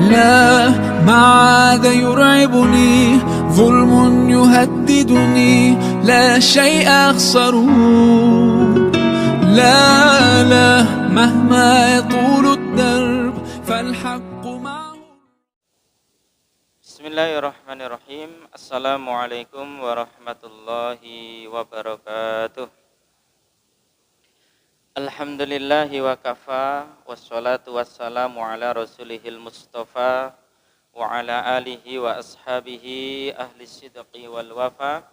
لا ما عاد يرعبني ظلم يهددني لا شيء أخسره لا لا مهما يطول الدرب فالحق معه. Bismillahirrahmanirrahim. Assalamualaikum warahmatullahi wabarakatuh. Alhamdulillahi wa kafa, wassalatu wassalamu ala rasulihil mustafa wa ala alihi wa ashabihi ahli sidqi wal wafa.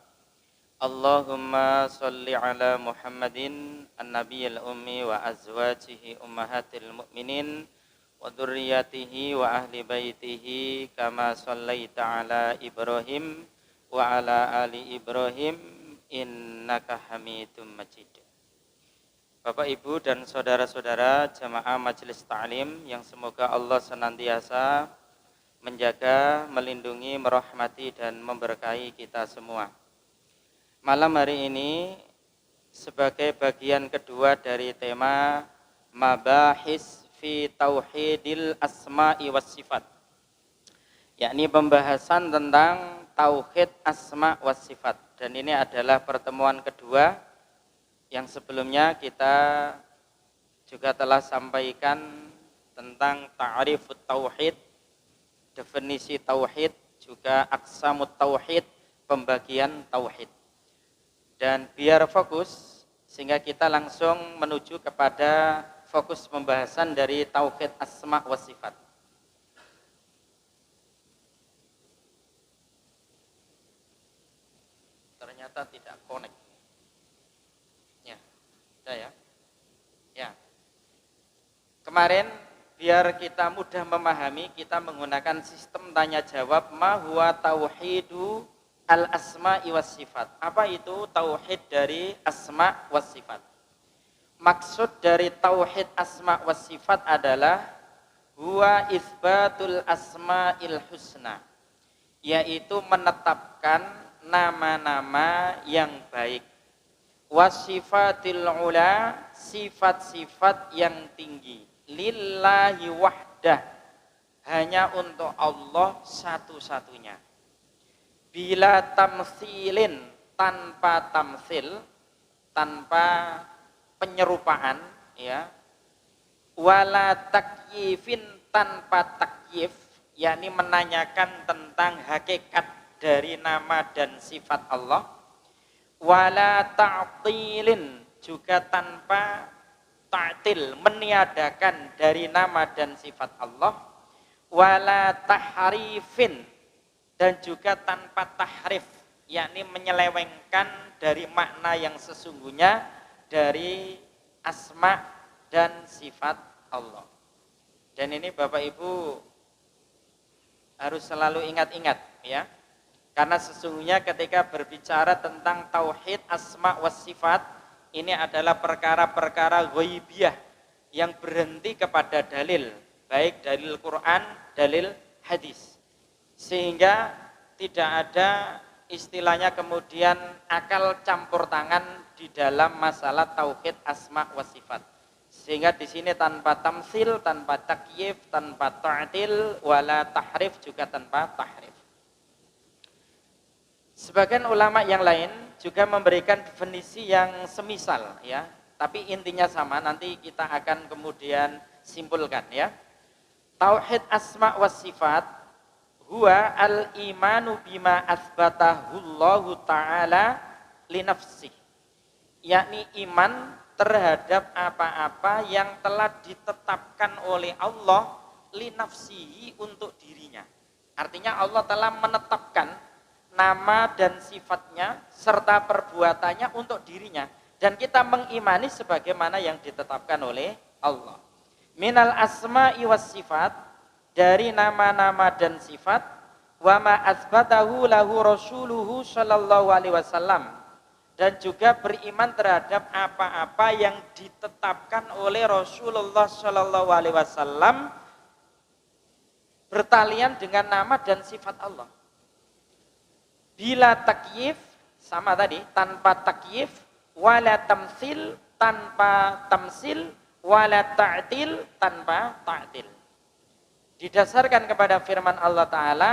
Allahumma salli ala Muhammadin an-nabiyil ummi wa azwajihi ummahatil mu'minin wa dzurriyyatihi wa ahli baitihi kama shallaita ala Ibrahim wa ala ali Ibrahim innaka Hamidum Majid. Bapak Ibu dan saudara-saudara jamaah Majelis Ta'lim yang semoga Allah senantiasa menjaga, melindungi, merahmati dan memberkahi kita semua. Malam hari ini sebagai bagian kedua dari tema Mabahis fi Tauhidil Asma'i was Sifat, yakni pembahasan tentang Tauhid Asma' was Sifat. Dan ini adalah pertemuan kedua. Yang sebelumnya kita juga telah sampaikan tentang ta'rifut tauhid, definisi tauhid, juga aqsamut tauhid, pembagian tauhid. Dan biar fokus sehingga kita langsung menuju kepada fokus pembahasan dari tauhid asma wa sifat. Ternyata tidak connect. Ya. Kemarin biar kita mudah memahami, kita menggunakan sistem tanya jawab. Ma huwa tauhidu al asma'i was sifat. Apa itu tauhid dari asma was sifat? Maksud dari tauhid asma was sifat adalah huwa isbatul asma'il husna, yaitu menetapkan nama-nama yang baik, wasifatil ula, sifat-sifat yang tinggi, lillahi wahdah, hanya untuk Allah satu-satunya, bila tamsilin, tanpa tamsil, tanpa penyerupaan, ya, wala takyifin, tanpa takyif, yakni menanyakan tentang hakikat dari nama dan sifat Allah, wala ta'tilin, juga tanpa ta'til, meniadakan dari nama dan sifat Allah, wala tahrifin, dan juga tanpa tahrif, yakni menyelewengkan dari makna yang sesungguhnya dari asma dan sifat Allah. Dan ini Bapak Ibu harus selalu ingat-ingat, ya. Karena sesungguhnya ketika berbicara tentang tauhid asma was sifat, ini adalah perkara-perkara ghaibiyah yang berhenti kepada dalil, baik dalil Quran, dalil hadis. Sehingga tidak ada istilahnya kemudian akal campur tangan di dalam masalah tauhid asma was sifat. Sehingga di sini tanpa tamsil, tanpa takyif, tanpa ta'til, wala tahrif, juga tanpa tahrif. Sebagian ulama yang lain juga memberikan definisi yang semisal, ya, tapi intinya sama, nanti kita akan kemudian simpulkan, ya. Tauhid asma was sifat huwa al-imanu bima asbatahullahu ta'ala li nafsih, yakni iman terhadap apa-apa yang telah ditetapkan oleh Allah li nafsihi, untuk dirinya. Artinya Allah telah menetapkan nama dan sifatnya serta perbuatannya untuk dirinya, dan kita mengimani sebagaimana yang ditetapkan oleh Allah. Minal asma'i was sifat, dari nama-nama dan sifat, wa ma asbatahu lahu rasuluhu sallallahu alaihi wasallam, dan juga beriman terhadap apa-apa yang ditetapkan oleh Rasulullah sallallahu alaihi wasallam bertalian dengan nama dan sifat Allah. Bila takyif, sama tadi, tanpa takyif, wala tamsil, tanpa tamsil, wala ta'til, tanpa ta'til. Didasarkan kepada firman Allah Ta'ala,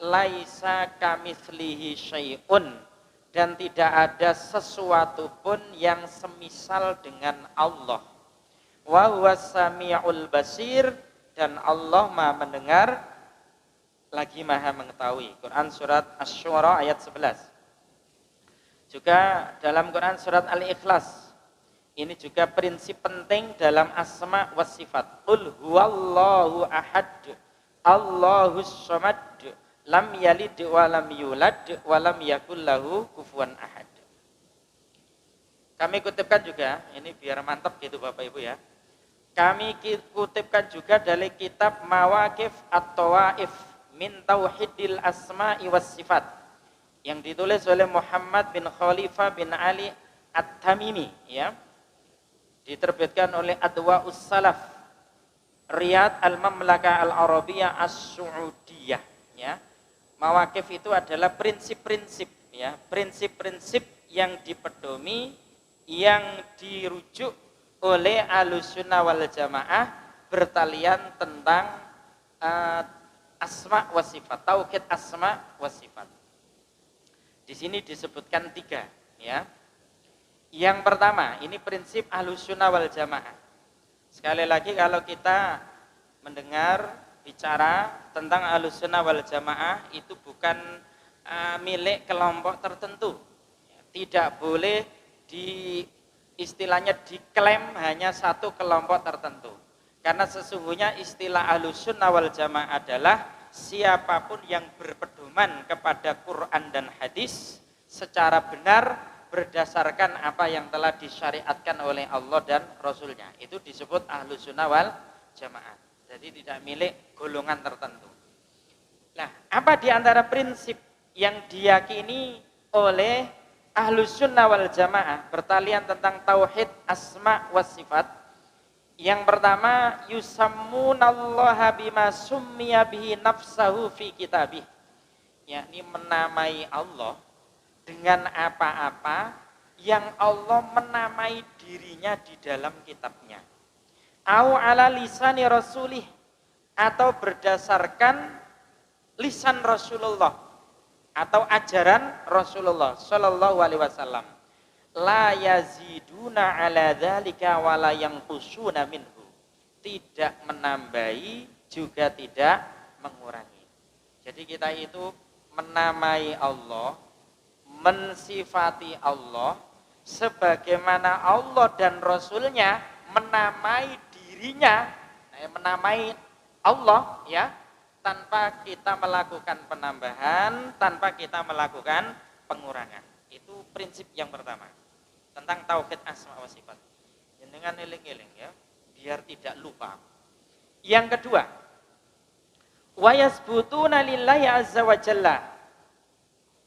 laisa kamitslihi syai'un, dan tidak ada sesuatu pun yang semisal dengan Allah. Wa huwas samiul basir, dan Allah Maha mendengar lagi Maha mengetahui. Quran surat Asy-Syu'ara ayat 11. Juga dalam Quran surat Al-Ikhlas, ini juga prinsip penting dalam asma wa sifat. Qul huwallahu ahad, Allahus samad, lam yalid wa lam yulad wa lam yakul lahu kufuwan ahad. Kami kutipkan juga, ini biar mantap gitu Bapak Ibu ya. Kami kutipkan juga dari kitab Mawaqif at-Tawaif min Tauhidil Asma'i was Sifat yang ditulis oleh Muhammad bin Khalifah bin Ali At-Tamimi ya. Diterbitkan oleh Adwa'us Salaf Riyadh Al-Mamlakah Al-Arabiyah As-Su'udiyah ya. Mawaqif itu adalah prinsip-prinsip ya, prinsip-prinsip yang dipedomi, yang dirujuk oleh Ahlussunnah wal Jamaah bertalian tentang asma wa sifat, tauhid asma wa sifat. Di sini disebutkan 3 ya. Yang pertama, ini prinsip Ahlussunnah wal Jamaah. Sekali lagi kalau kita mendengar bicara tentang Ahlussunnah wal Jamaah, itu bukan milik kelompok tertentu. Tidak boleh istilahnya diklaim hanya satu kelompok tertentu. Karena sesungguhnya istilah Ahlussunnah wal Jamaah adalah siapapun yang berpedoman kepada Quran dan hadis secara benar berdasarkan apa yang telah disyariatkan oleh Allah dan Rasulnya. Itu disebut Ahlussunnah wal Jamaah. Jadi tidak milik golongan tertentu. Nah, apa di antara prinsip yang diyakini oleh Ahlussunnah wal Jamaah bertalian tentang tauhid asma wa sifat? Yang pertama, yusammunallaha bima summiya bihi nafsahu fi kitabih, yakni menamai Allah dengan apa-apa yang Allah menamai dirinya di dalam kitabnya. Au ala lisani rasulih, atau berdasarkan lisan Rasulullah atau ajaran Rasulullah sallallahu alaihi wasallam. La yaziduna ala dzalika wa la yanqusuna minhu. Tidak menambahi juga tidak mengurangi. Jadi kita itu menamai Allah, mensifati Allah sebagaimana Allah dan Rasulnya menamai dirinya, menamai Allah ya, tanpa kita melakukan penambahan, tanpa kita melakukan pengurangan. Itu prinsip yang pertama tentang tauhid asma wa sifat. Dengan eling-eling ya, biar tidak lupa. Yang kedua, wa yasbutuna lillahi azza wa jalla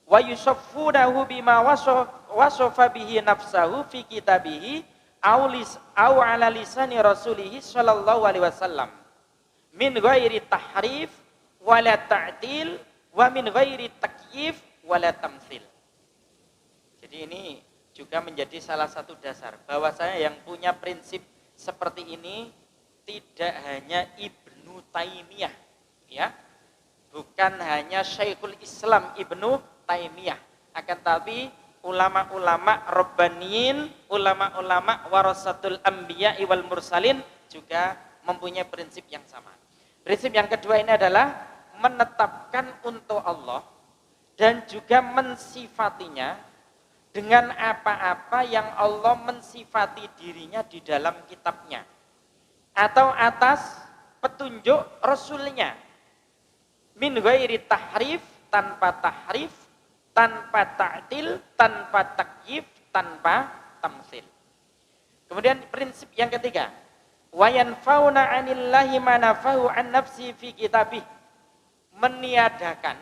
wa yusaffunahu bima wasafa bihi nafsahu fi kitabihi aw ala lisani rasulih sallallahu alaihi wasallam min ghairi tahrif wala ta'til wa min ghairi takyif wala tamtsil. Jadi ini juga menjadi salah satu dasar bahwasanya yang punya prinsip seperti ini tidak hanya Ibnu Taimiyah ya. Bukan hanya Syekhul Islam Ibnu Taimiyah, akan tapi ulama-ulama rabbaniyin, ulama-ulama warasatul anbiya wal mursalin juga mempunyai prinsip yang sama. Prinsip yang kedua ini adalah menetapkan untuk Allah dan juga mensifatinya dengan apa-apa yang Allah mensifati dirinya di dalam kitabnya atau atas petunjuk Rasulnya, min ghairi tahrif, tanpa tahrif, tanpa ta'til, tanpa takyif, tanpa tamtsil. Kemudian prinsip yang ketiga, wa yanfauna 'anillahi ma nafahu an nafsi fi kitabih, meniadakan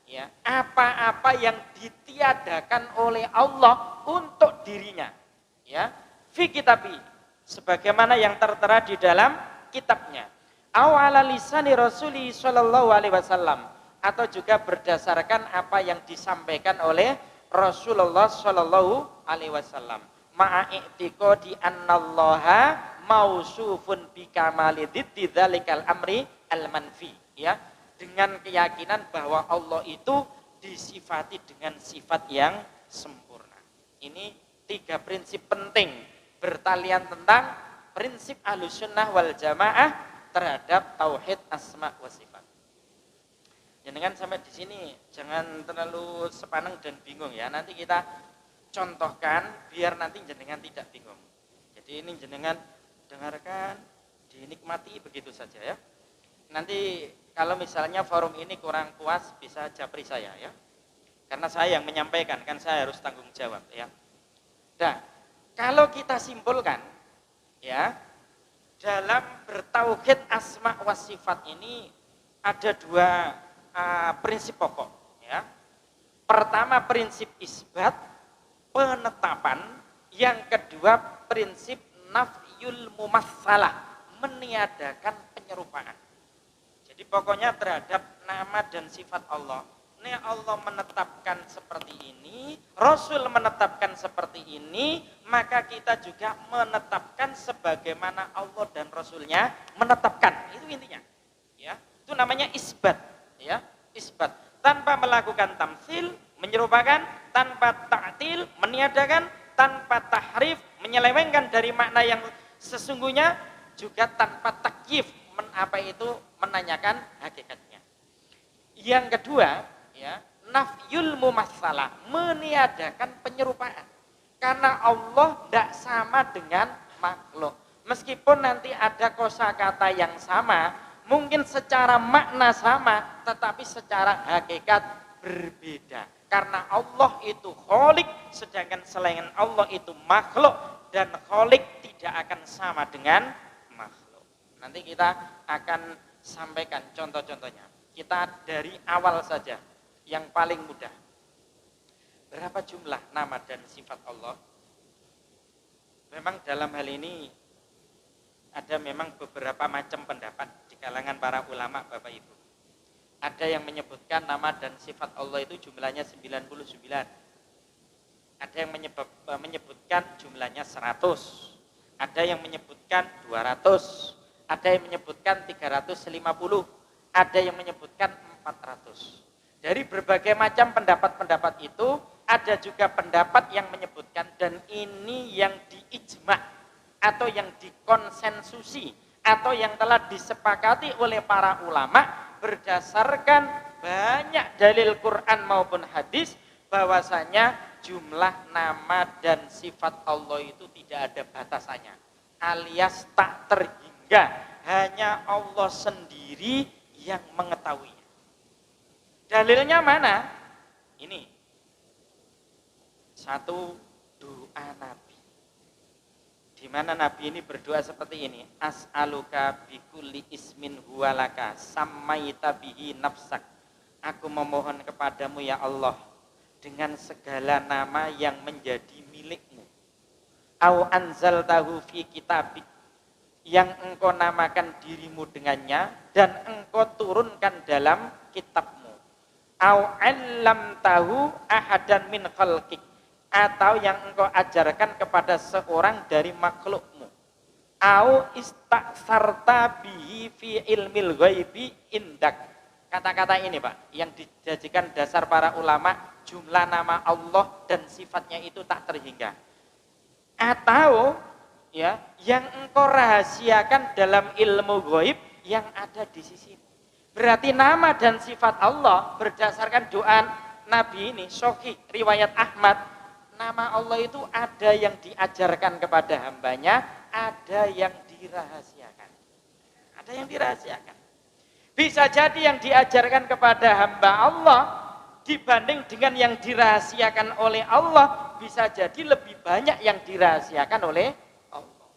ya apa-apa yang ditiadakan oleh Allah untuk dirinya ya fi kitabi, sebagaimana yang tertera di dalam kitabnya, aw ala lisani rasuli sallallahu alaihi wasallam, atau juga berdasarkan apa yang disampaikan oleh Rasulullah sallallahu alaihi wasallam, ma'a i'tiqadi annallaha mausufun bi kamali dzidzalikal amri al-manfi, ya, dengan keyakinan bahwa Allah itu disifati dengan sifat yang sempurna. Ini 3 prinsip penting bertalian tentang prinsip Ahlussunnah wal Jamaah terhadap tauhid asma wa sifat. Jenengan sampai di sini jangan terlalu sepaneng dan bingung ya. Nanti kita contohkan biar nanti jenengan tidak bingung. Jadi ini jenengan dengarkan, dinikmati begitu saja ya. Nanti kalau misalnya forum ini kurang puas bisa japri saya ya. Karena saya yang menyampaikan, kan saya harus tanggung jawab ya. Nah, kalau kita simpulkan ya, dalam bertauhid asma wa sifat ini ada 2 prinsip pokok ya. Pertama prinsip isbat, penetapan, yang kedua prinsip nafyul mumassalah, meniadakan penyerupaan. Jadi pokoknya terhadap nama dan sifat Allah, ini Allah menetapkan seperti ini, Rasul menetapkan seperti ini, maka kita juga menetapkan sebagaimana Allah dan Rasulnya menetapkan. Itu intinya ya. Itu namanya isbat ya, isbat. Tanpa melakukan tamtsil, menyerupakan, tanpa ta'til, meniadakan, tanpa tahrif, menyelewengkan dari makna yang sesungguhnya, juga tanpa takyif, menanyakan hakikatnya. Yang kedua, ya, nafyul mumassalah, meniadakan penyerupaan. Karena Allah tidak sama dengan makhluk. Meskipun nanti ada kosakata yang sama, mungkin secara makna sama, tetapi secara hakikat berbeda. Karena Allah itu kholik, sedangkan selain Allah itu makhluk, dan kholik tidak akan sama dengan makhluk. Nanti kita akan sampaikan contoh-contohnya. Kita dari awal saja, yang paling mudah. Berapa jumlah nama dan sifat Allah? Memang dalam hal ini ada memang beberapa macam pendapat di kalangan para ulama Bapak Ibu. Ada yang menyebutkan nama dan sifat Allah itu jumlahnya 99. Ada yang menyebutkan jumlahnya 100. Ada yang menyebutkan 200. Ada yang menyebutkan 350. Ada yang menyebutkan 400. Dari berbagai macam pendapat-pendapat itu, ada juga pendapat yang menyebutkan, dan ini yang diijma' atau yang dikonsensusi atau yang telah disepakati oleh para ulama berdasarkan banyak dalil Quran maupun hadis, bahwasanya jumlah nama dan sifat Allah itu tidak ada batasannya, alias tak terhingga, hanya Allah sendiri yang mengetahuinya. Dalilnya mana? Ini satu doa Nabi, di mana Nabi ini berdoa seperti ini, as'aluka bikulli ismin huwalaka sammaita bihi nafsak, aku memohon kepadamu ya Allah dengan segala nama yang menjadi milikmu, au anzaltahu fi kitabik, yang engkau namakan dirimu dengannya dan engkau turunkan dalam kitabmu, au allamtahu ahadan min khalqik, atau yang engkau ajarkan kepada seorang dari makhlukmu, au istaksarta bihi fi ilmil ghaibi indak. Kata-kata ini Pak, yang dijadikan dasar para ulama, jumlah nama Allah dan sifatnya itu tak terhingga. Atau ya, yang engkau rahasiakan dalam ilmu ghaib yang ada di sisimu. Berarti nama dan sifat Allah berdasarkan doa Nabi ini, sahih riwayat Ahmad, nama Allah itu ada yang diajarkan kepada hambanya, ada yang dirahasiakan. Ada yang dirahasiakan. Bisa jadi yang diajarkan kepada hamba Allah dibanding dengan yang dirahasiakan oleh Allah, bisa jadi lebih banyak yang dirahasiakan oleh Allah.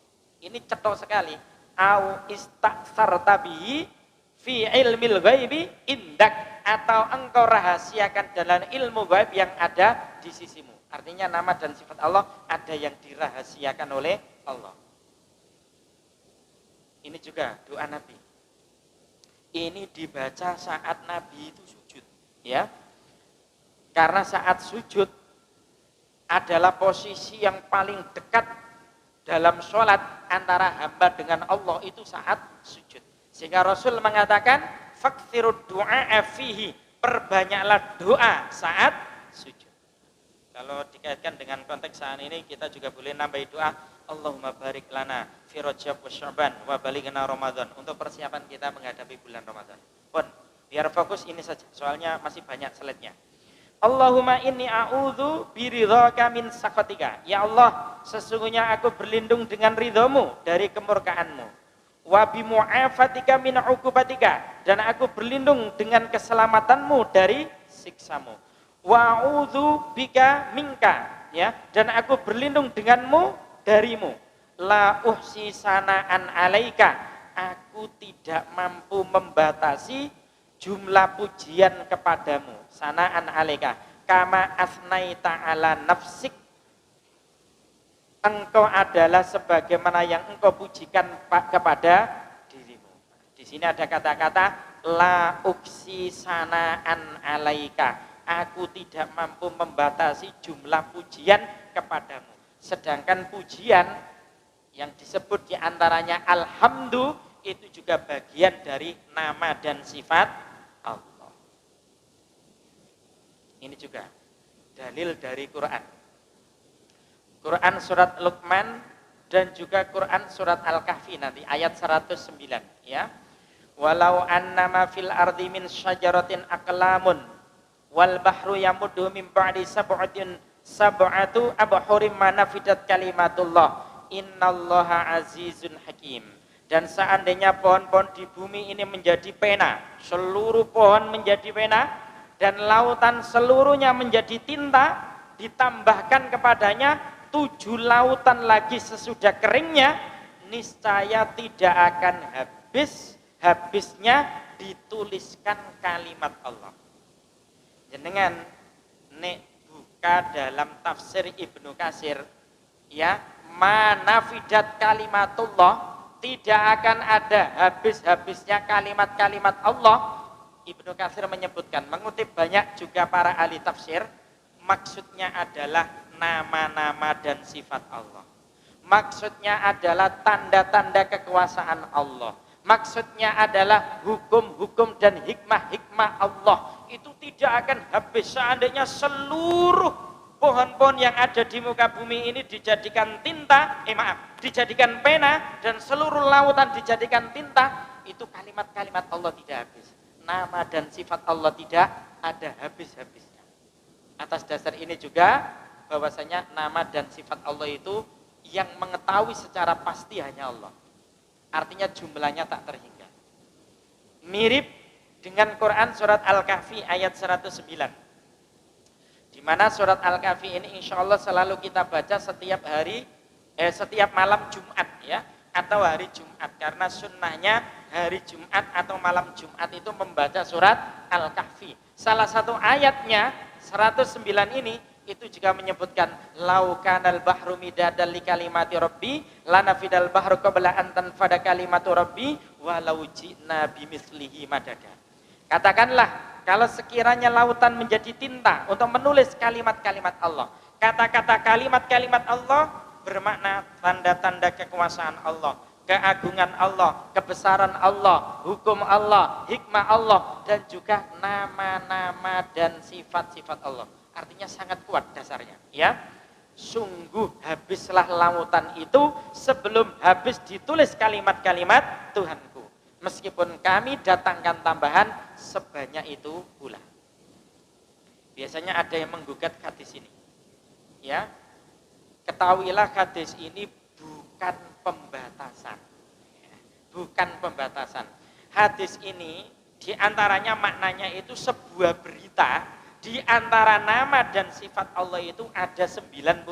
Ini cetok sekali. Au istaksarta bihi fi ilmil ghaibi indak, atau engkau rahasiakan dalam ilmu ghaib yang ada di sisimu. Artinya nama dan sifat Allah ada yang dirahasiakan oleh Allah. Ini juga doa Nabi. Ini dibaca saat Nabi itu sujud, ya. Karena saat sujud adalah posisi yang paling dekat dalam sholat antara hamba dengan Allah, itu saat sujud. Sehingga Rasul mengatakan fakthirud du'a fihi, perbanyaklah doa saat sujud. Kalau dikaitkan dengan konteks saat ini, kita juga boleh nambahi doa Allahumma barik lana fi Rajab wa Sya'ban wa balighna Ramadan, untuk persiapan kita menghadapi bulan Ramadan. Pun biar fokus ini saja, soalnya masih banyak slide-nya. Allahumma inni a'udzu biridhaka min sakhatika. Ya Allah, sesungguhnya aku berlindung dengan ridhamu dari kemurkaanmu. Wa bimu'afatika min 'uqubatika, dan aku berlindung dengan keselamatanmu dari siksamu. Wa a'udzu bika minka, ya, dan aku berlindung denganmu darimu. La uhsi sana'an 'alaika, aku tidak mampu membatasi jumlah pujian kepadamu, sana'an 'alaika, kama asnaita 'ala nafsik, engkau adalah sebagaimana yang engkau pujikan kepada dirimu. Di sini ada kata-kata la uksi sana'an 'alaika, aku tidak mampu membatasi jumlah pujian kepadamu. Sedangkan pujian yang disebut diantaranya alhamdu, itu juga bagian dari nama dan sifat Allah. Ini juga dalil dari Quran. Quran surat Luqman dan juga Quran surat Al-Kahfi nanti ayat 109, ya. Walau annama fil ardi min syajaratin aqlamun wal bahru yamuddu min ba'di sab'atu abhurim ma nafidat kalimatullah innallaha azizun hakim. Dan seandainya pohon-pohon di bumi ini menjadi pena, seluruh pohon menjadi pena, dan lautan seluruhnya menjadi tinta, ditambahkan kepadanya 7 lautan lagi sesudah keringnya, niscaya tidak akan habisnya dituliskan kalimat Allah. Jenengan nek buka dalam tafsir Ibnu Katsir, ya, manafidat kalimatullah, tidak akan ada habis-habisnya kalimat-kalimat Allah. Ibnu Katsir menyebutkan, mengutip banyak juga para ahli tafsir, maksudnya adalah nama-nama dan sifat Allah. Maksudnya adalah tanda-tanda kekuasaan Allah. Maksudnya adalah hukum-hukum dan hikmah-hikmah Allah. Itu tidak akan habis. Seandainya seluruh pohon-pohon yang ada di muka bumi ini dijadikan tinta, dijadikan pena, dan seluruh lautan dijadikan tinta, itu kalimat-kalimat Allah tidak habis. Nama dan sifat Allah tidak ada habis-habisnya. Atas dasar ini juga bahwasanya nama dan sifat Allah itu yang mengetahui secara pasti hanya Allah. Artinya jumlahnya tak terhingga. Mirip dengan Quran surat Al-Kahfi ayat 109. Di mana surat Al-Kahfi ini insya Allah selalu kita baca setiap hari, setiap malam Jumat, ya, atau hari Jumat, karena sunnahnya hari Jumat atau malam Jumat itu membaca surat Al-Kahfi. Salah satu ayatnya 109 ini itu juga menyebutkan laukanal bahru midadan li kalimati rabbi lanafidal bahru qabla an tanfada kalimatu rabbi walau ji'na bimithlihi madada. Katakanlah, kalau sekiranya lautan menjadi tinta untuk menulis kalimat-kalimat Allah, kata-kata kalimat-kalimat Allah bermakna tanda-tanda kekuasaan Allah, keagungan Allah, kebesaran Allah, hukum Allah, hikmah Allah, dan juga nama-nama dan sifat-sifat Allah. Artinya sangat kuat dasarnya, ya. Sungguh habislah lautan itu sebelum habis ditulis kalimat-kalimat Tuhanku. Meskipun kami datangkan tambahan sebanyak itu pula. Biasanya ada yang menggugat hadis ini, ya. Ketahuilah hadis ini bukan pembatasan, bukan pembatasan. Hadis ini diantaranya maknanya itu sebuah berita. Di antara nama dan sifat Allah itu ada 99,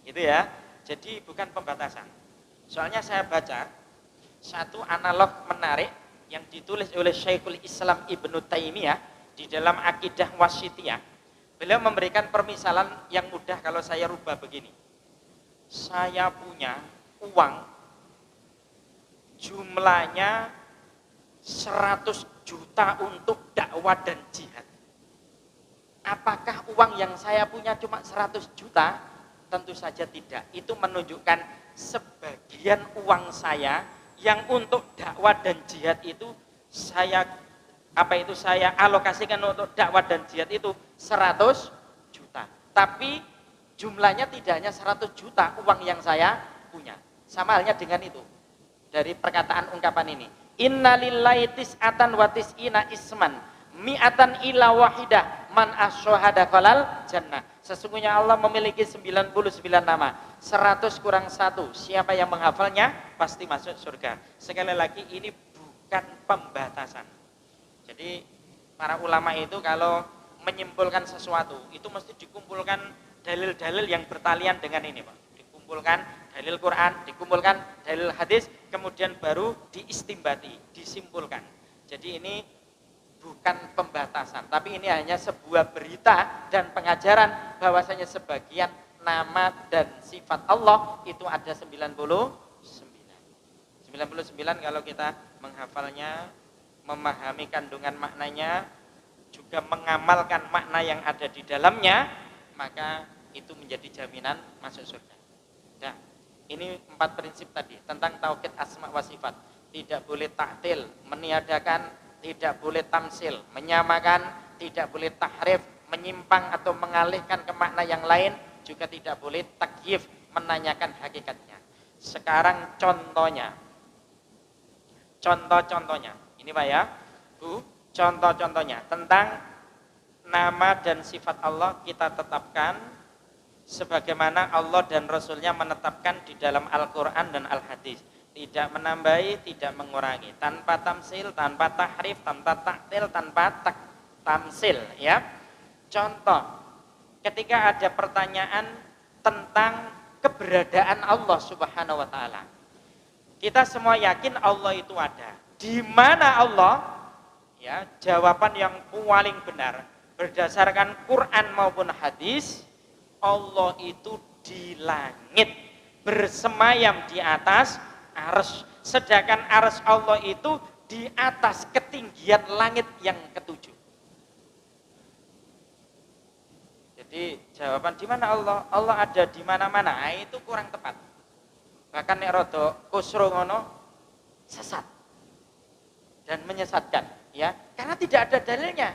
gitu ya. Jadi bukan pembatasan. Soalnya saya baca satu analog menarik yang ditulis oleh Syekhul Islam Ibnu Taimiyah di dalam Aqidah Wasithiyah. Beliau memberikan permisalan yang mudah kalau saya rubah begini. Saya punya uang jumlahnya 100 juta untuk dakwah dan jihad. Apakah uang yang saya punya cuma 100 juta? Tentu saja tidak. Itu menunjukkan sebagian uang saya yang untuk dakwah dan jihad itu saya alokasikan untuk dakwah dan jihad itu 100 juta. Tapi jumlahnya tidak hanya 100 juta uang yang saya punya. Sama halnya dengan itu. Dari perkataan ungkapan ini. Innalillahi tis'atan wa tis'ina isman mi'atan ila wahidah man asyhada falal jannah. Sesungguhnya Allah memiliki 99 nama. 100 kurang 1. Siapa yang menghafalnya pasti masuk surga. Sekali lagi ini bukan pembatasan. Jadi para ulama itu kalau menyimpulkan sesuatu itu mesti dikumpulkan dalil-dalil yang bertalian dengan ini, Pak. Dikumpulkan dalil Quran, dikumpulkan dalil hadis, kemudian baru diistimbati, disimpulkan. Jadi ini bukan pembatasan, tapi ini hanya sebuah berita dan pengajaran bahwasanya sebagian nama dan sifat Allah itu ada 99. 99 kalau kita menghafalnya, memahami kandungan maknanya, juga mengamalkan makna yang ada di dalamnya, maka itu menjadi jaminan masuk surga. Nah, ini 4 prinsip tadi tentang tauhid asma wa sifat. Tidak boleh ta'til, meniadakan, tidak boleh tamsil, menyamakan, tidak boleh tahrif, menyimpang atau mengalihkan ke makna yang lain, juga tidak boleh takyif, menanyakan hakikatnya. Sekarang contohnya. Contoh-contohnya. Ini Pak ya, Bu, contoh-contohnya tentang nama dan sifat Allah kita tetapkan sebagaimana Allah dan Rasulnya menetapkan di dalam Al-Quran dan Al-Hadis. Tidak menambahi, tidak mengurangi, tanpa tamsil, tanpa tahrif, tanpa taktil, tanpa tamsil. Ya. Contoh, ketika ada pertanyaan tentang keberadaan Allah Subhanahu Wa Taala, kita semua yakin Allah itu ada. Di mana Allah? Ya, jawaban yang paling benar berdasarkan Quran maupun hadis, Allah itu di langit, bersemayam di atas arsy. Sedangkan arsy Allah itu di atas ketinggian langit yang ketujuh. Jadi jawaban di mana Allah? Allah ada di mana-mana. Nah, itu kurang tepat. Bahkan nek rada kusro ngono sesat dan menyesatkan, ya. Karena tidak ada dalilnya.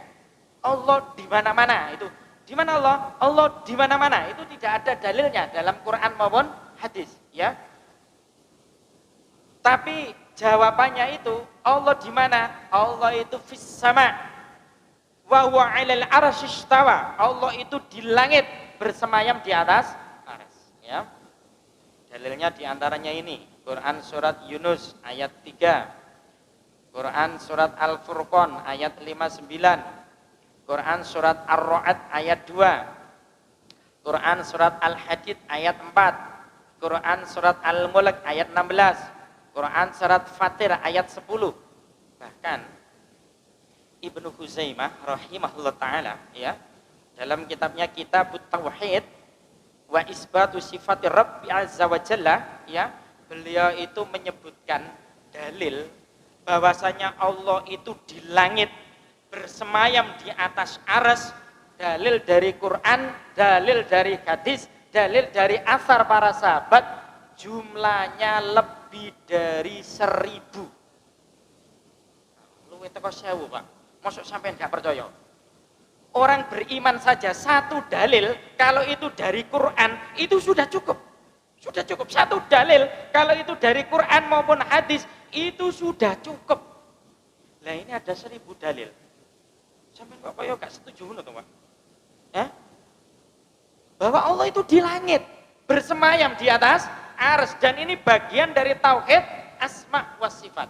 Allah di mana-mana itu. Di mana Allah? Allah di mana-mana. Itu tidak ada dalilnya dalam Quran maupun hadis, ya. Tapi jawabannya itu Allah di mana? Allah itu fis sama. Wa huwa 'alal 'arsy istawa. Allah itu di langit bersemayam di atas arsy, ya. Dalilnya diantaranya ini, Quran surat Yunus ayat 3, Quran surat Al-Furqan ayat 59, Quran surat Ar-Ra'd ayat 2, Quran surat Al-Hadid ayat 4, Quran surat Al-Mulk ayat 16, Quran surat Fatir ayat 10. Bahkan Ibnu Huzaimah rahimahullah ta'ala, ya, dalam kitabnya Kitabut Tauhid wa isbatu sifati Rabbi azza wa jalla, ya, beliau itu menyebutkan dalil bahwasanya Allah itu di langit bersemayam di atas arsy, dalil dari Quran, dalil dari hadis, dalil dari asar para sahabat, jumlahnya lebih dari 1000. Luwih teko 1000, Pak. Masuk sampai enggak percaya? Orang beriman saja satu dalil, kalau itu dari Quran, itu sudah cukup. Sudah cukup satu dalil, kalau itu dari Quran maupun hadis, itu sudah cukup. Lah ini ada 1000 dalil. Sampai kok koyo gak setuju ngono to, Pak? Ya? Bahwa Allah itu di langit, bersemayam di atas arsy, dan ini bagian dari tauhid asma wa sifat.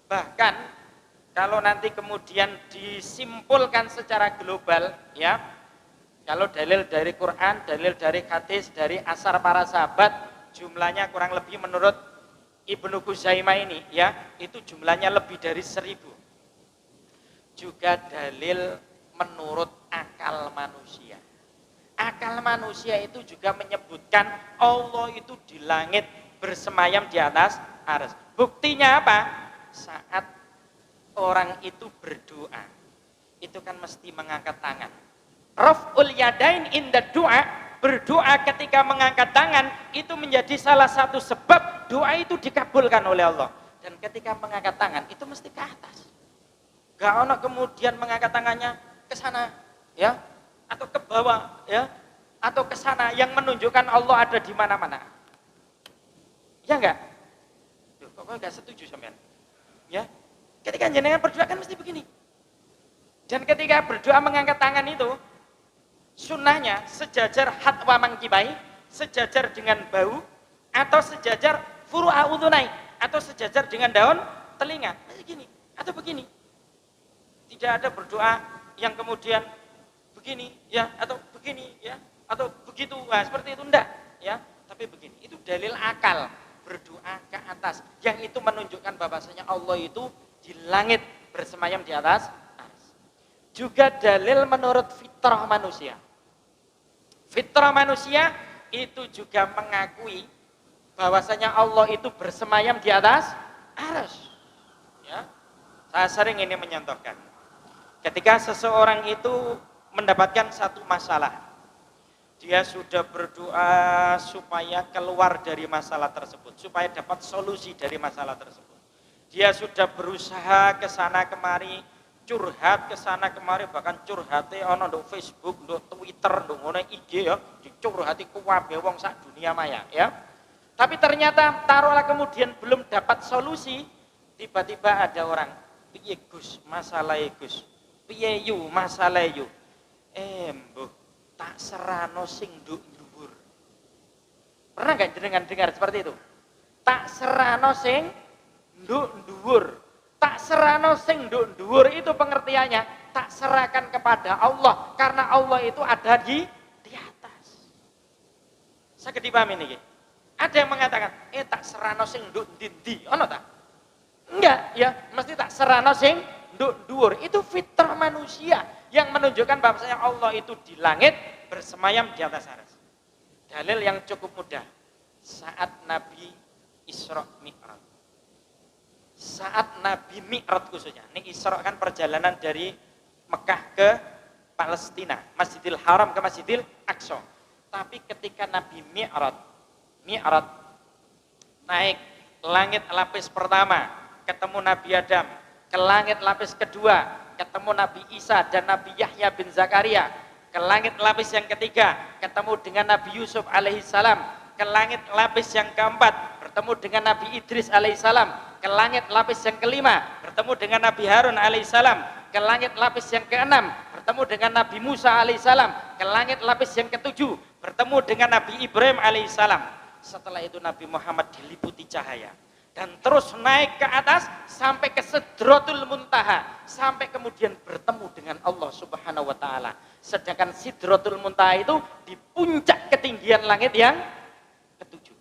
Bahkan kalau nanti kemudian disimpulkan secara global, ya, kalau dalil dari Quran, dalil dari hadis, dari asar para sahabat, jumlahnya kurang lebih menurut Ibnu Huzaimah ini, ya, itu jumlahnya lebih dari 1000. Juga dalil menurut akal manusia. Akal manusia itu juga menyebutkan Allah itu di langit bersemayam di atas arsy. Buktinya apa? Saat orang itu berdoa, itu kan mesti mengangkat tangan. Raf'ul yadain inda doa, berdoa ketika mengangkat tangan, itu menjadi salah satu sebab doa itu dikabulkan oleh Allah. dan ketika mengangkat tangan itu mesti ke atas. Gak ono kemudian mengangkat tangannya ke sana, ya, atau ke bawah, ya, atau ke sana yang menunjukkan Allah ada di mana-mana. Ya enggak? Duh, kok enggak setuju sampean? Ya. Ketika jenengan berdoa kan mesti begini. Dan ketika berdoa mengangkat tangan itu sunnahnya sejajar hatwa mangkibai, sejajar dengan bau atau sejajar furu'a udhunai atau sejajar dengan daun telinga. Mesti gini atau begini. Tidak ada berdoa yang kemudian begini ya atau begini ya atau begitu. Nah, seperti itu enggak ya, tapi begini. Itu dalil akal berdoa ke atas yang itu menunjukkan bahwasanya Allah itu di langit bersemayam di atas. Juga dalil menurut fitrah manusia. Fitrah manusia itu juga mengakui bahwasanya Allah itu bersemayam di atas arsy. Ya. Saya sering ini menyontohkan. Ketika seseorang itu mendapatkan satu masalah, dia sudah berdoa supaya keluar dari masalah tersebut, supaya dapat solusi dari masalah tersebut. Dia sudah berusaha ke sana kemari, curhat ke sana kemari, bahkan curhate ana nduk Facebook, nduk Twitter, nduk ngene IG ya, dicurhati kuwabe wong sak dunia maya ya. Tapi ternyata taruhlah kemudian belum dapat solusi, tiba-tiba ada orang, piye Gus, masalah Gus. Piye yu, masalah yu. Mbuh, tak serano sing nduk dhuwur. Pernah enggak jenengan dengar seperti itu? Tak serano sing nduk dhuwur. Tak serano sing nduk dhuwur itu pengertiannya tak serahkan kepada Allah karena Allah itu ada di atas. Saged dipahami niki. Ada yang mengatakan, tak serano sing nduk ndi, ono ta? Enggak, ya, mesti tak serano sing nduk dhuwur. Itu fitrah manusia yang menunjukkan bahwasanya Allah itu di langit bersemayam di atas arsy. Dalil yang cukup mudah. Saat Nabi Isra Mi'raj. Saat Nabi Mi'raj khususnya, ini Isra kan perjalanan dari Mekah ke Palestina, Masjidil Haram ke Masjidil Aqsa. Tapi ketika Nabi Mi'raj naik langit lapis pertama, ketemu Nabi Adam, ke langit lapis kedua, ketemu Nabi Isa dan Nabi Yahya bin Zakaria, ke langit lapis yang ketiga, ketemu dengan Nabi Yusuf alaihissalam, ke langit lapis yang keempat, bertemu dengan Nabi Idris alaihissalam, ke langit lapis yang kelima, bertemu dengan Nabi Harun alaihissalam, ke langit lapis yang keenam, bertemu dengan Nabi Musa alaihissalam, ke langit lapis yang ketujuh, bertemu dengan Nabi Ibrahim alaihissalam. Setelah itu Nabi Muhammad diliputi cahaya dan terus naik ke atas sampai ke Sidratul Muntaha, sampai kemudian bertemu dengan Allah Subhanahu wa taala. Sedangkan Sidratul Muntaha itu di puncak ketinggian langit yang ketujuh.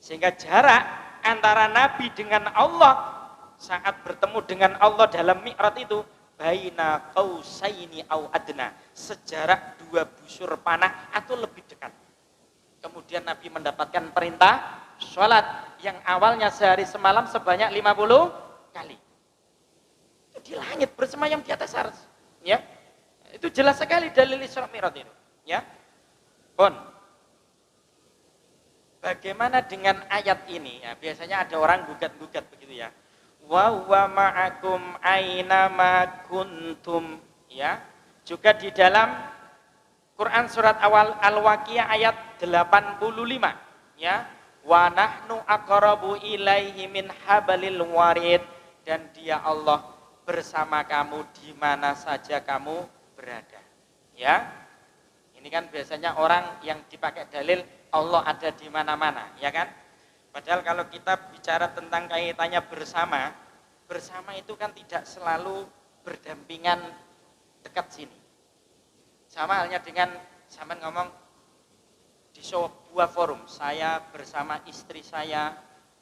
Sehingga jarak antara Nabi dengan Allah saat bertemu dengan Allah dalam Mi'raj itu baina qausaini au adna, sejarak 2 busur panah atau lebih dekat. Kemudian Nabi mendapatkan perintah sholat yang awalnya sehari semalam sebanyak 50 kali. Itu di langit bersemayam di atas arsy, ya. Itu jelas sekali dalil Isra Mi'raj itu, ya. Bagaimana dengan ayat ini? Ya, biasanya ada orang gugat-gugat begitu ya. Wa huwa ma'akum aina ma kuntum, ya. Juga di dalam Quran surat awal Al-Waqiah ayat 85, ya. Wa nahnu aqrabu ilaihi min hablil warid, dan Dia Allah bersama kamu di mana saja kamu berada. Ya. Ini kan biasanya orang yang dipakai dalil Allah ada di mana-mana, ya kan? Padahal kalau kita bicara tentang kaitannya bersama itu kan tidak selalu berdampingan dekat sini. Sama halnya dengan sampean ngomong di sebuah forum, saya bersama istri saya,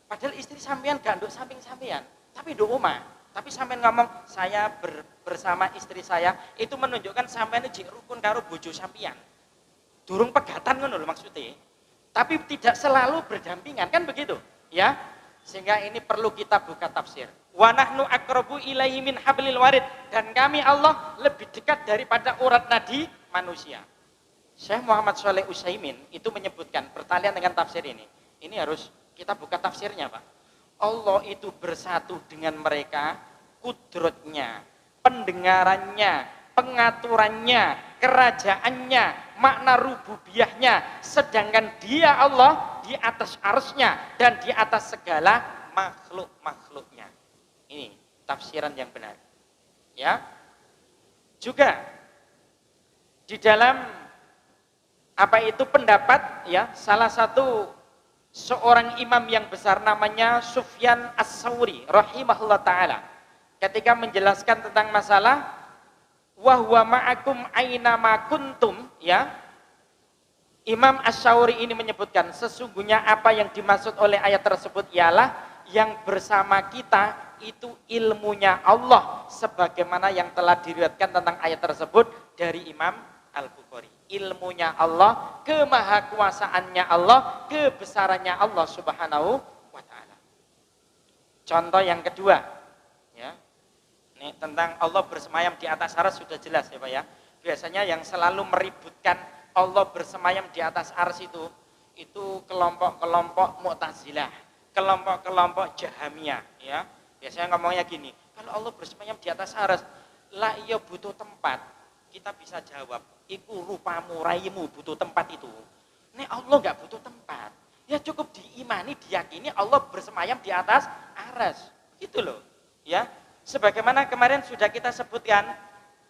padahal istri sampean gak nduk samping sampean, tapi nduk omah. Tapi sampean ngomong saya bersama istri saya, itu menunjukkan sampean iki rukun karo bojo sampean. Durung pegatan ngono lho maksudnya. Tapi tidak selalu berdampingan, kan begitu, ya? Sehingga ini perlu kita buka tafsir. Wa nahnu aqrabu ilaihi min hablil warid, dan kami Allah lebih dekat daripada urat nadi manusia. Syekh Muhammad Shalih Utsaimin itu menyebutkan pertalian dengan tafsir ini. Ini harus kita buka tafsirnya, Pak. Allah itu bersatu dengan mereka, kudrotnya, pendengarannya, pengaturannya, kerajaannya, makna rububiyahnya, sedangkan dia Allah di atas arsy-Nya dan di atas segala makhluk-makhluknya. Ini tafsiran yang benar. Ya. Juga di dalam apa itu pendapat ya, salah satu seorang imam yang besar namanya Sufyan As-Sauri rahimahullah taala ketika menjelaskan tentang masalah wa huwa ma'akum aina ma kuntum ya, Imam As-Sauri ini menyebutkan sesungguhnya apa yang dimaksud oleh ayat tersebut ialah yang bersama kita itu ilmunya Allah sebagaimana yang telah diriwayatkan tentang ayat tersebut dari Imam Al-Bukhari. Ilmunya Allah, kemahakuasaannya Allah, kebesarannya Allah Subhanahu wa taala. Contoh yang kedua, ya. Ini tentang Allah bersemayam di atas arsy sudah jelas ya Pak ya. Biasanya yang selalu meributkan Allah bersemayam di atas arsy itu kelompok-kelompok Mu'tazilah, kelompok-kelompok Jahamiyah ya. Biasanya ngomongnya gini, kalau Allah bersemayam di atas arsy, lah iya butuh tempat. Kita bisa jawab, iku rupamu, raimu butuh tempat itu. Nek Allah enggak butuh tempat, ya cukup diimani, diyakini Allah bersemayam di atas arsy. Gitu loh. Ya. Sebagaimana kemarin sudah kita sebutkan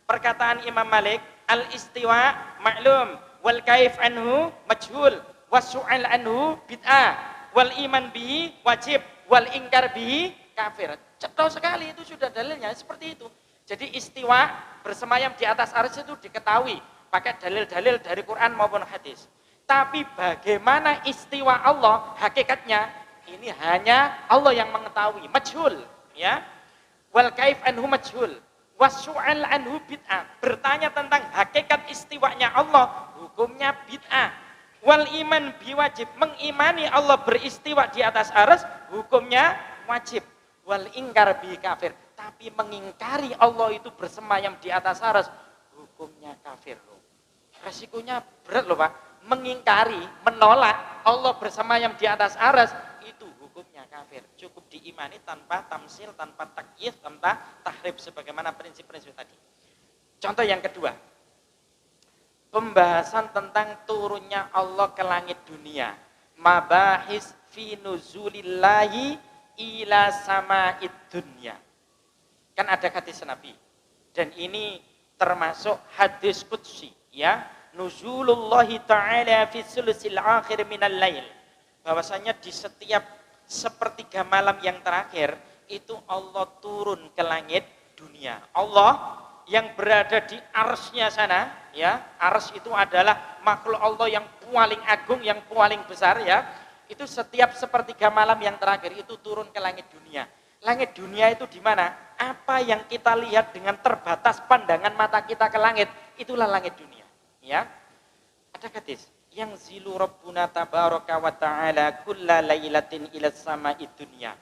perkataan Imam Malik, al-istiwa maklum, wal kaif anhu majhul, was-su'al anhu bid'ah, wal iman bihi wajib, wal ingkar bihi kafir. Cetok sekali itu sudah dalilnya seperti itu. Jadi istiwa bersemayam di atas arsy itu diketahui pakai dalil-dalil dari Quran maupun hadis. Tapi bagaimana istiwa Allah hakikatnya ini hanya Allah yang mengetahui, majhul ya. Wal kaif anhu majhul, was-su'al anhu bid'ah. Bertanya tentang hakikat istiwanya Allah, hukumnya bid'ah. Wal iman biwajib, mengimani Allah beristiwa di atas arsy, hukumnya wajib. Wal ingkar bi kafir, tapi mengingkari Allah itu bersemayam di atas arsy, hukumnya kafir loh. Resikonya berat loh Pak. Mengingkari, menolak Allah bersemayam di atas arsy itu hukumnya kafir. Cukup diimani tanpa tamsil, tanpa takyif, tanpa tahrif sebagaimana prinsip-prinsip tadi. Contoh yang kedua, pembahasan tentang turunnya Allah ke langit dunia. Mabahis fi nuzulillahi ila sama'id dunya. Kan ada hadis Nabi. Dan ini termasuk hadis qudsi ya. Nuzulullahi ta'ala fi sulusil akhir minal lail. Bahwasanya di setiap sepertiga malam yang terakhir itu Allah turun ke langit dunia. Allah yang berada di arsy-Nya sana ya. Arsy itu adalah makhluk Allah yang paling agung, yang paling besar ya. Itu setiap sepertiga malam yang terakhir itu turun ke langit dunia. Langit dunia itu di mana? Apa yang kita lihat dengan terbatas pandangan mata kita ke langit, itulah langit dunia. Ya, ada hadis yang zilu rabbuna tabaraka wa ta'ala kulla lailatin ila sama'id dunya.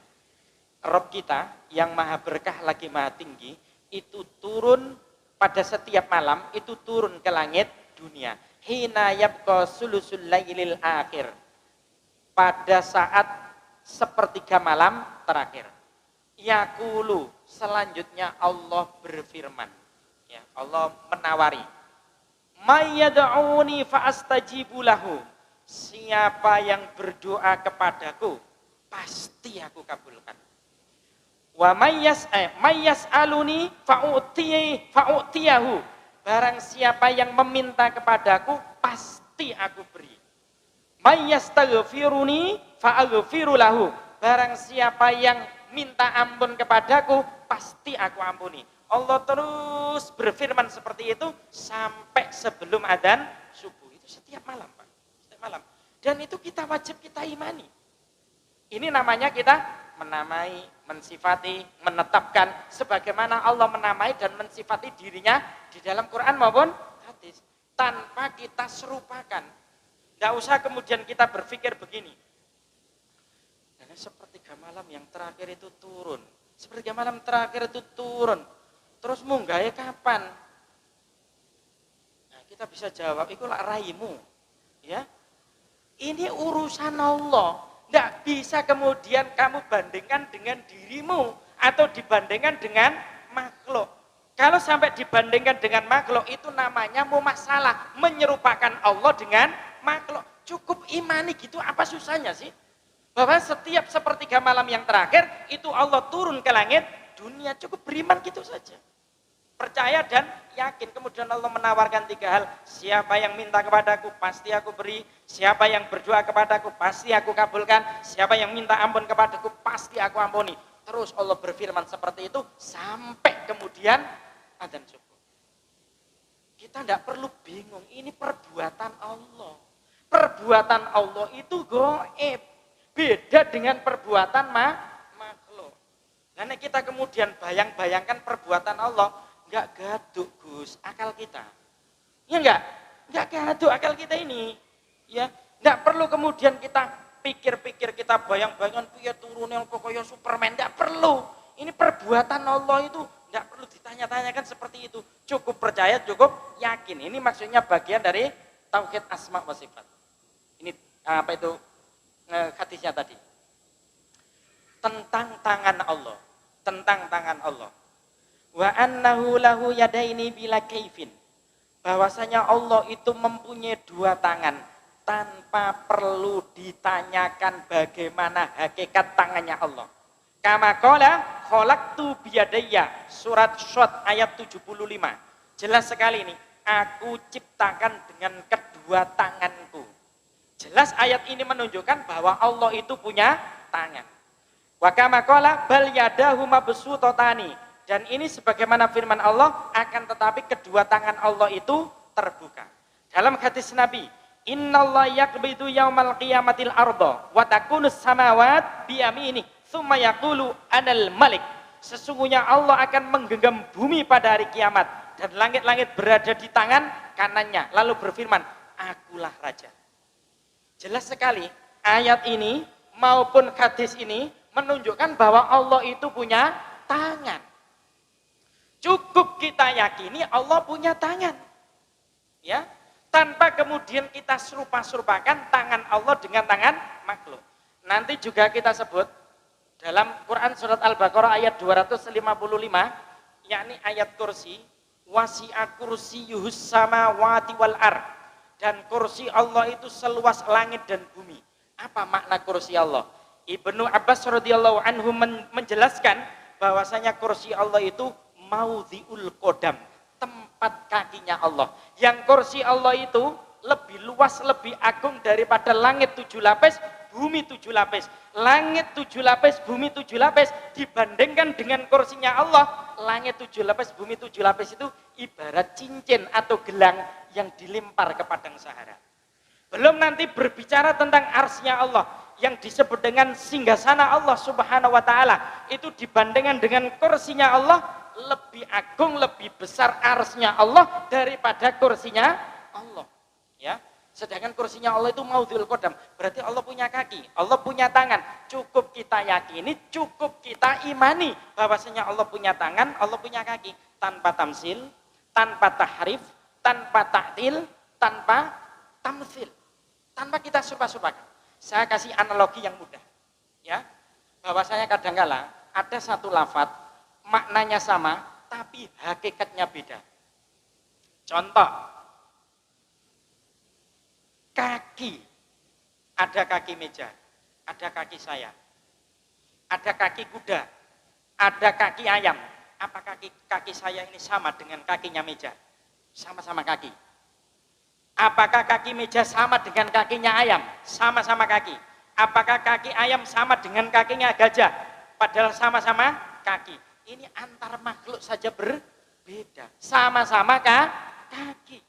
Rabb kita yang maha berkah lagi maha tinggi itu turun pada setiap malam, itu turun ke langit dunia. Hina yabqa sulusul lailil akhir, pada saat sepertiga malam terakhir. Yaqulu, selanjutnya Allah berfirman ya, Allah menawari, may yad'uni fa astajibu lahu, siapa yang berdoa kepadaku pasti aku kabulkan. Wa may yas'aluni fa'utiyahu, barang siapa yang meminta kepadaku pasti aku beri. May yastaghfiruni fa'aghfiru lahu, barang siapa yang minta ampun kepadaku pasti aku ampuni. Allah terus berfirman seperti itu sampai sebelum adzan subuh. Itu setiap malam Pak, setiap malam. Dan itu kita wajib kita imani. Ini namanya kita menamai, mensifati, menetapkan sebagaimana Allah menamai dan mensifati dirinya di dalam Quran maupun hadis, tanpa kita serupakan. Tidak usah kemudian kita berpikir begini, dan sepertiga malam yang terakhir itu turun, sepertiga malam terakhir itu turun, terus munggahnya kapan? Nah, kita bisa jawab, itu lah raimu, ya. Ini urusan Allah, Tidak bisa kemudian kamu bandingkan dengan dirimu atau dibandingkan dengan makhluk. Kalau sampai dibandingkan dengan makhluk itu namanya mumasalah, menyerupakan Allah dengan makhluk. Cukup imani gitu, apa susahnya sih? Bahwa setiap sepertiga malam yang terakhir itu Allah turun ke langit dunia, cukup beriman gitu saja. Percaya dan yakin. Kemudian Allah menawarkan 3 hal. Siapa yang minta kepadaku pasti aku beri. Siapa yang berdoa kepadaku pasti aku kabulkan. Siapa yang minta ampun kepadaku pasti aku ampuni. Terus Allah berfirman seperti itu sampai kemudian adzan subuh. Kita tidak perlu bingung, ini perbuatan Allah. Perbuatan Allah itu gaib. Beda dengan perbuatan makhluk. Karena kita kemudian bayangkan perbuatan Allah, enggak gaduk Gus, akal kita. Ya enggak gaduk akal kita ini. Ya, enggak perlu kemudian kita pikir-pikir, kita bayang-bayangkan piye turunnya kaya Superman, enggak perlu. Ini perbuatan Allah itu enggak perlu ditanya-tanyakan seperti itu. Cukup percaya, cukup yakin. Ini maksudnya bagian dari tauhid asma wa sifat. Ini apa itu hadisnya tadi? Tentang tangan Allah. Tentang tangan Allah. Wa annahu lahu yadaini bila kaifin. Bahwasanya Allah itu mempunyai 2 tangan tanpa perlu ditanyakan bagaimana hakikat tangannya Allah. Kama qala khalaqtu biyadayya, surat Syad ayat 75. Jelas sekali ini, aku ciptakan dengan kedua tanganku. Jelas ayat ini menunjukkan bahwa Allah itu punya tangan. Wa kama qala bal yadahu mabsuutani. Dan ini sebagaimana firman Allah, akan tetapi kedua tangan Allah itu terbuka. Dalam hadis Nabi, innallaha yaqbidu yaumal qiyamatil arda wa takunus samawat bi yamini tsumma yaqulu anal malik. Sesungguhnya Allah akan menggenggam bumi pada hari kiamat dan langit-langit berada di tangan kanannya, lalu berfirman, akulah raja. Jelas sekali ayat ini maupun hadis ini menunjukkan bahwa Allah itu punya tangan. Cukup kita yakini Allah punya tangan. Ya, tanpa kemudian kita serupa-serupakan tangan Allah dengan tangan makhluk. Nanti juga kita sebut dalam Quran surat Al-Baqarah ayat 255, yakni ayat kursi, wasi'a kursiyuhus samawati wal ard. Dan kursi Allah itu seluas langit dan bumi. Apa makna kursi Allah? Ibnu Abbas radhiyallahu anhu menjelaskan bahwasanya kursi Allah itu maudhi'ul qodam, tempat kakinya Allah. Yang kursi Allah itu lebih luas, lebih agung daripada langit 7 lapis, bumi 7 lapis. Langit 7 lapis, bumi 7 lapis dibandingkan dengan kursinya Allah, langit 7 lapis, bumi 7 lapis itu ibarat cincin atau gelang yang dilempar ke padang Sahara. Belum nanti berbicara tentang arsy-Nya Allah yang disebut dengan singgasana Allah Subhanahu wa taala, itu dibandingkan dengan kursinya Allah lebih agung, lebih besar arsy-Nya Allah daripada kursinya Allah. Ya. Sedangkan kursinya Allah itu maudhi'ul qodam, berarti Allah punya kaki, Allah punya tangan. Cukup kita yakini, cukup kita imani bahwasanya Allah punya tangan, Allah punya kaki, tanpa tamsil, tanpa tahrif, tanpa ta'til, tanpa tamtsil, tanpa kita serupa-serupakan. Saya kasih analogi yang mudah, ya, bahwasanya kadangkala ada satu lafadz maknanya sama, tapi hakikatnya beda. Contoh, kaki, ada kaki meja, ada kaki saya, ada kaki kuda, ada kaki ayam. Apa kaki saya ini sama dengan kakinya meja? Sama-sama kaki. Apakah kaki meja sama dengan kakinya ayam? Sama-sama kaki. Apakah kaki ayam sama dengan kakinya gajah? Padahal sama-sama kaki. Ini antar makhluk saja berbeda. Sama-sama kaki.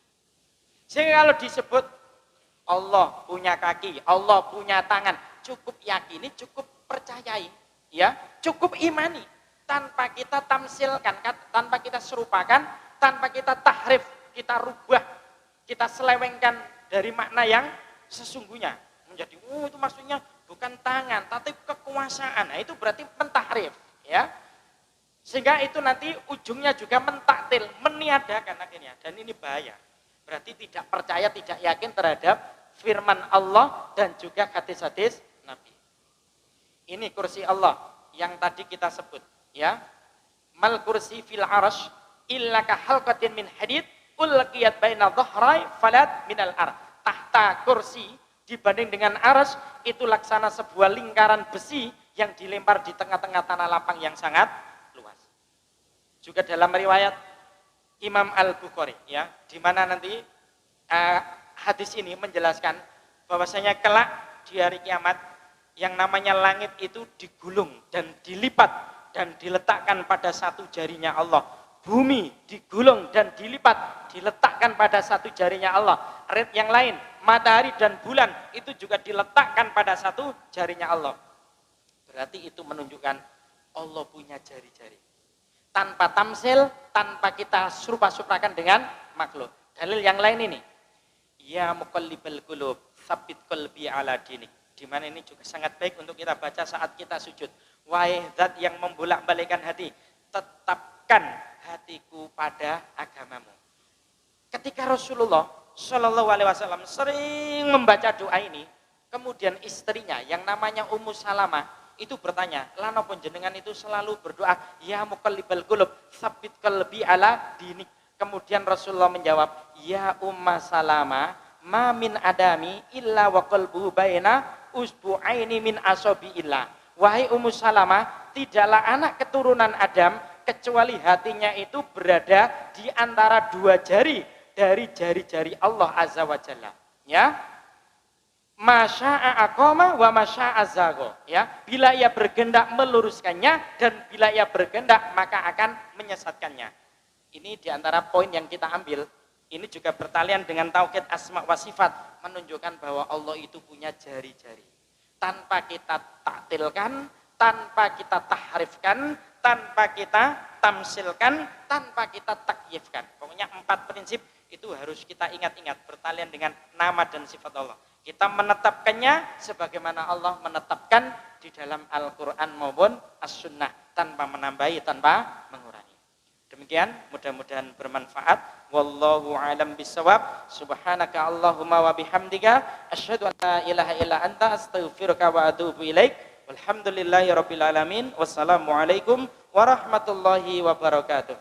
Sehingga kalau disebut Allah punya kaki, Allah punya tangan, cukup yakini, cukup percayai, ya, cukup imani, tanpa kita tamsilkan, tanpa kita serupakan, tanpa kita tahrif, kita rubah, kita selewengkan dari makna yang sesungguhnya menjadi itu maksudnya bukan tangan tapi kekuasaan. Nah, itu berarti mentahrif, ya. Sehingga itu nanti ujungnya juga mentaktil, meniadakan akhirnya, dan ini bahaya. Berarti tidak percaya, tidak yakin terhadap firman Allah dan juga hadis-hadis Nabi. Ini kursi Allah yang tadi kita sebut, ya. Mal kursi fil arsh illa ka halqatin min hadid ulqiyat baina dhahrai falat minal ar. Tahta kursi dibanding dengan arsy itu laksana sebuah lingkaran besi yang dilempar di tengah-tengah tanah lapang yang sangat luas. Juga dalam riwayat Imam Al-Bukhari, ya, di mana nanti hadis ini menjelaskan bahwasanya kelak di hari kiamat yang namanya langit itu digulung dan dilipat dan diletakkan pada satu jarinya Allah. Bumi digulung dan dilipat, diletakkan pada satu jarinya Allah. Red yang lain, matahari dan bulan itu juga diletakkan pada satu jarinya Allah. Berarti itu menunjukkan Allah punya jari-jari. Tanpa tamsil, tanpa kita serupa-suprakan dengan makhluk. Dalil yang lain ini, ya muqallibal qulub, tsabbit qalbi ala dinik. Di mana ini juga sangat baik untuk kita baca saat kita sujud. Wahai zat yang membolak-balikkan hati, tetapkan hatiku pada agamamu. Ketika Rasulullah Shallallahu Alaihi Wasallam sering membaca doa ini, kemudian istrinya yang namanya Ummu Salamah itu bertanya, lana jenengan itu selalu berdoa, ya muqallibal qulub, tsabbit qalbi ala dinik. Kemudian Rasulullah menjawab, ya Ummu Salamah, ma min adami illa wa qalbuhu baina usbu'aini min asabiillah. Wahai Ummu Salamah, tidaklah anak keturunan Adam kecuali hatinya itu berada di antara dua jari dari jari-jari Allah Azza wa Jalla. Ya, masya'a aqama wa masya'a zago. Ya, bila ia berkehendak meluruskannya dan bila ia berkehendak maka akan menyesatkannya. Ini diantara poin yang kita ambil. Ini juga bertalian dengan tauhid asma wa sifat, menunjukkan bahwa Allah itu punya jari-jari. Tanpa kita taktilkan, tanpa kita tahrifkan, tanpa kita tamsilkan, tanpa kita takyifkan. Pokoknya 4 prinsip itu harus kita ingat-ingat, bertalian dengan nama dan sifat Allah. Kita menetapkannya sebagaimana Allah menetapkan di dalam Al-Quran maupun As-Sunnah, tanpa menambahi, tanpa mengurangi. Demikian, mudah-mudahan bermanfaat. Wallahu a'lam bishawab. Subhanaka Allahumma wa bihamdika asyhadu an la ilaha illa anta astaghfiruka wa atubu ilaik. Walhamdulillahirabbil alamin. Wassalamualaikum warahmatullahi wabarakatuh.